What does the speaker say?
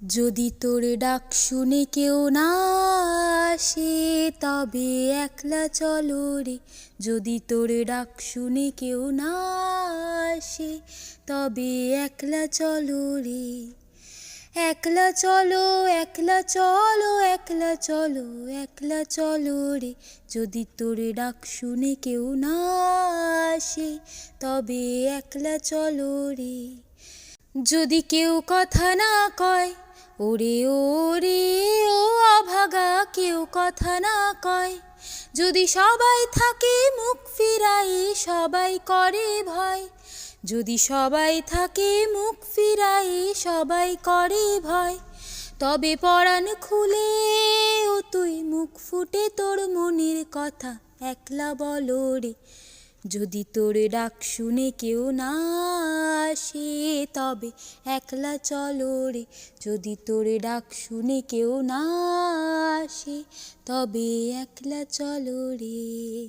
যদি তোর ডাক শুনে কেউ না আসে তবে একলা চলো রে। যদি তোর ডাক শুনে কেউ না আসে তবে একলা চলো রে। একলা চলো একলা চলো একলা চলো একলা চলো রে। যদি তোর ডাক শুনে কেউ না আসে তবে একলা চলো রে। যদি কেউ কথা না কয় ওরে ওরে ও অভাগা, কেউ কথা না কয়। যদি সবাই থাকে মুখ ফিরাই সবাই করে ভয়। যদি সবাই থাকে মুখ ফিরাই সবাই করে ভয়। তবে পরাণ খুলে ও তুই মুখ ফুটে তোর মনের কথা একলা বলো রে। যদি তোর ডাক শুনে কেউ না আসে তবে একলা চলো রে। যদি তোর ডাক শুনে কেউ না আসে তবে একলা চলো রে।